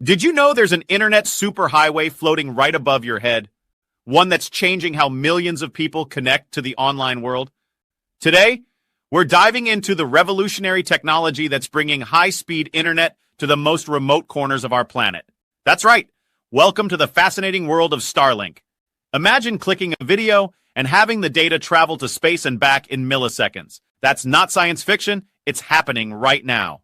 Did you know there's an internet superhighway floating right above your head? One that's changing how millions of people connect to the online world? Today, we're diving into the revolutionary technology that's bringing high-speed internet to the most remote corners of our planet. That's right. Welcome to the fascinating world of Starlink. Imagine clicking a video and having the data travel to space and back in milliseconds. That's not science fiction. It's happening right now.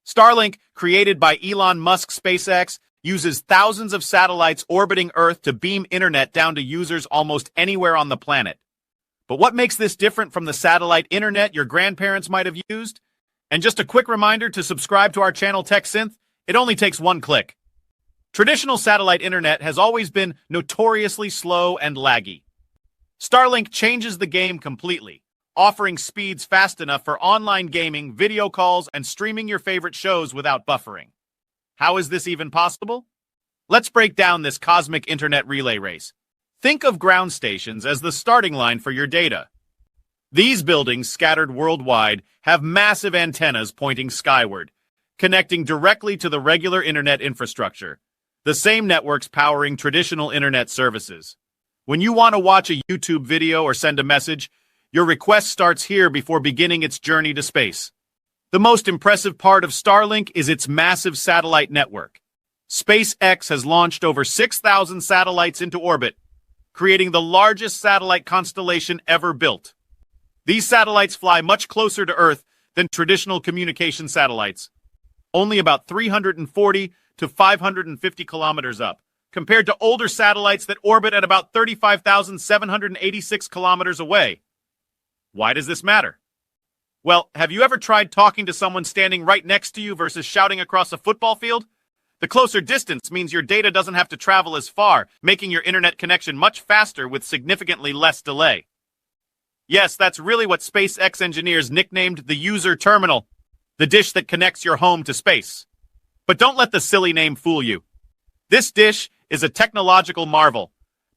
Starlink, created by Elon Musk's SpaceX, uses thousands of satellites orbiting Earth to beam internet down to users almost anywhere on the planet. But what makes this different from the satellite internet your grandparents might have used? And just a quick reminder to subscribe to our channel Tech Synth. It only takes one click. Traditional satellite internet has always been notoriously slow and laggy. Starlink changes the game completely, offering speeds fast enough for online gaming, video calls, and streaming your favorite shows without buffering. How is this even possible? Let's break down this cosmic internet relay race. Think of ground stations as the starting line for your data. These buildings, scattered worldwide, have massive antennas pointing skyward, connecting directly to the regular internet infrastructure, the same networks powering traditional internet services. When you want to watch a YouTube video or send a message, your request starts here before beginning its journey to space. The most impressive part of Starlink is its massive satellite network. SpaceX has launched over 6,000 satellites into orbit, creating the largest satellite constellation ever built. These satellites fly much closer to Earth than traditional communication satellites, only about 340 to 550 kilometers up, compared to older satellites that orbit at about 35,786 kilometers away. Why does this matter? Well, have you ever tried talking to someone standing right next to you versus shouting across a football field? The closer distance means your data doesn't have to travel as far, making your internet connection much faster with significantly less delay. Yes, that's really what SpaceX engineers nicknamed the user terminal, the dish that connects your home to space. But don't let the silly name fool you. This dish is a technological marvel,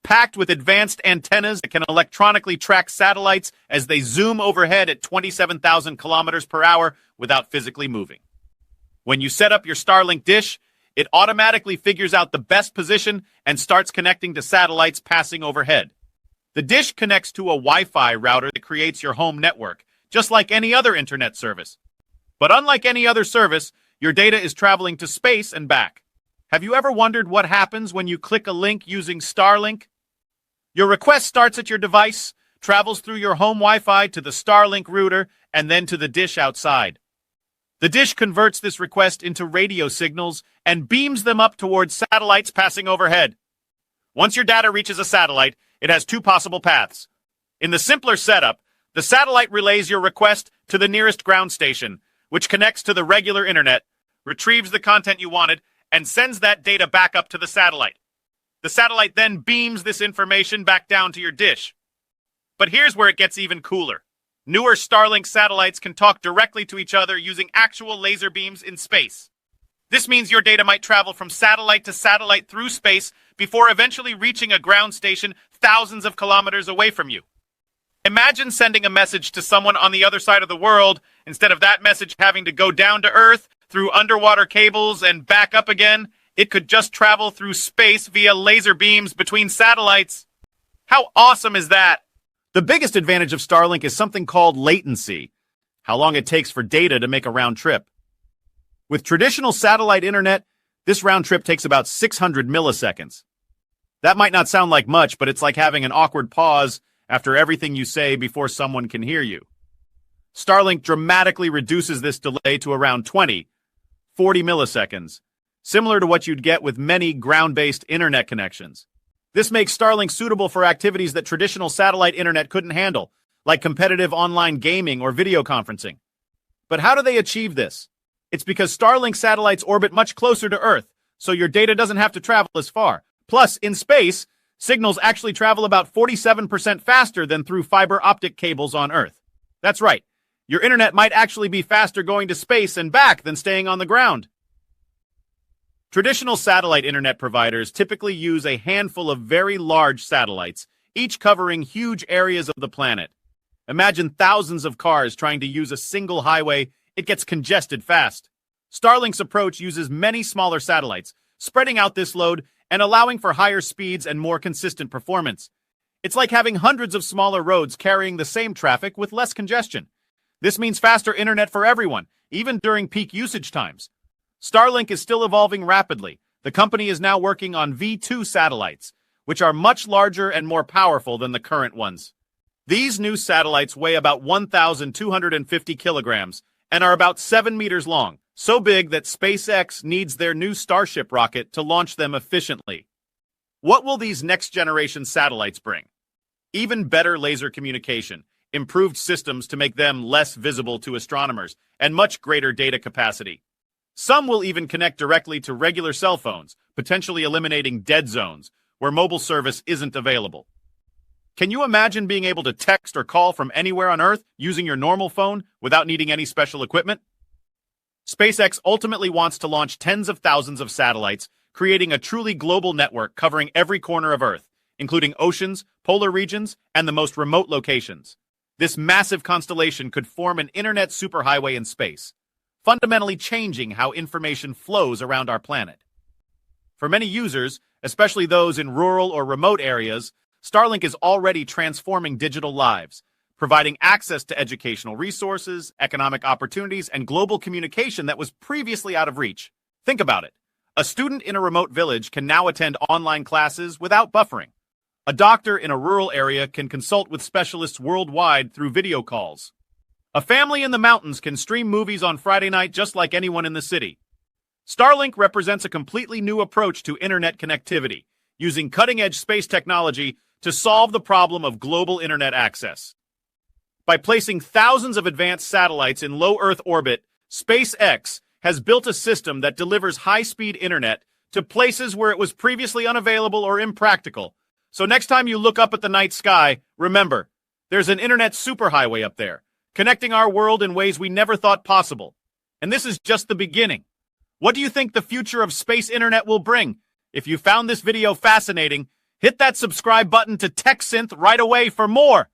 packed with advanced antennas that can electronically track satellites as they zoom overhead at 27,000 kilometers per hour without physically moving. When you set up your Starlink dish, it automatically figures out the best position and starts connecting to satellites passing overhead. The dish connects to a Wi-Fi router that creates your home network, just like any other internet service. But unlike any other service, your data is traveling to space and back. Have you ever wondered what happens when you click a link using Starlink? Your request starts at your device, travels through your home Wi-Fi to the Starlink router, and then to the dish outside. The dish converts this request into radio signals and beams them up towards satellites passing overhead. Once your data reaches a satellite, it has two possible paths. In the simpler setup, the satellite relays your request to the nearest ground station, which connects to the regular internet, retrieves the content you wanted, and sends that data back up to the satellite. The satellite then beams this information back down to your dish. But here's where it gets even cooler. Newer Starlink satellites can talk directly to each other using actual laser beams in space. This means your data might travel from satellite to satellite through space before eventually reaching a ground station thousands of kilometers away from you. Imagine sending a message to someone on the other side of the world, instead of that message having to go down to Earth, through underwater cables, and back up again. It could just travel through space via laser beams between satellites. How awesome is that? The biggest advantage of Starlink is something called latency, how long it takes for data to make a round trip. With traditional satellite internet, this round trip takes about 600 milliseconds. That might not sound like much, but it's like having an awkward pause after everything you say before someone can hear you. Starlink dramatically reduces this delay to around 40 milliseconds, similar to what you'd get with many ground-based internet connections. This makes Starlink suitable for activities that traditional satellite internet couldn't handle, like competitive online gaming or video conferencing. But how do they achieve this? It's because Starlink satellites orbit much closer to Earth, so your data doesn't have to travel as far. Plus, in space, signals actually travel about 47% faster than through fiber optic cables on Earth. That's right. Your internet might actually be faster going to space and back than staying on the ground. Traditional satellite internet providers typically use a handful of very large satellites, each covering huge areas of the planet. Imagine thousands of cars trying to use a single highway. It gets congested fast. Starlink's approach uses many smaller satellites, spreading out this load and allowing for higher speeds and more consistent performance. It's like having hundreds of smaller roads carrying the same traffic with less congestion. This means faster internet for everyone, even during peak usage times. Starlink is still evolving rapidly. The company is now working on V2 satellites, which are much larger and more powerful than the current ones. These new satellites weigh about 1,250 kilograms and are about 7 meters long, so big that SpaceX needs their new Starship rocket to launch them efficiently. What will these next-generation satellites bring? Even better laser communication, improved systems to make them less visible to astronomers, and much greater data capacity. Some will even connect directly to regular cell phones, potentially eliminating dead zones, where mobile service isn't available. Can you imagine being able to text or call from anywhere on Earth using your normal phone without needing any special equipment? SpaceX ultimately wants to launch tens of thousands of satellites, creating a truly global network covering every corner of Earth, including oceans, polar regions, and the most remote locations. This massive constellation could form an internet superhighway in space, fundamentally changing how information flows around our planet. For many users, especially those in rural or remote areas, Starlink is already transforming digital lives, providing access to educational resources, economic opportunities, and global communication that was previously out of reach. Think about it. A student in a remote village can now attend online classes without buffering. A doctor in a rural area can consult with specialists worldwide through video calls. A family in the mountains can stream movies on Friday night just like anyone in the city. Starlink represents a completely new approach to internet connectivity, using cutting-edge space technology to solve the problem of global internet access. By placing thousands of advanced satellites in low Earth orbit, SpaceX has built a system that delivers high-speed internet to places where it was previously unavailable or impractical. So next time you look up at the night sky, remember, there's an internet superhighway up there, connecting our world in ways we never thought possible. And this is just the beginning. What do you think the future of space internet will bring? If you found this video fascinating, hit that subscribe button to TechSynth right away for more.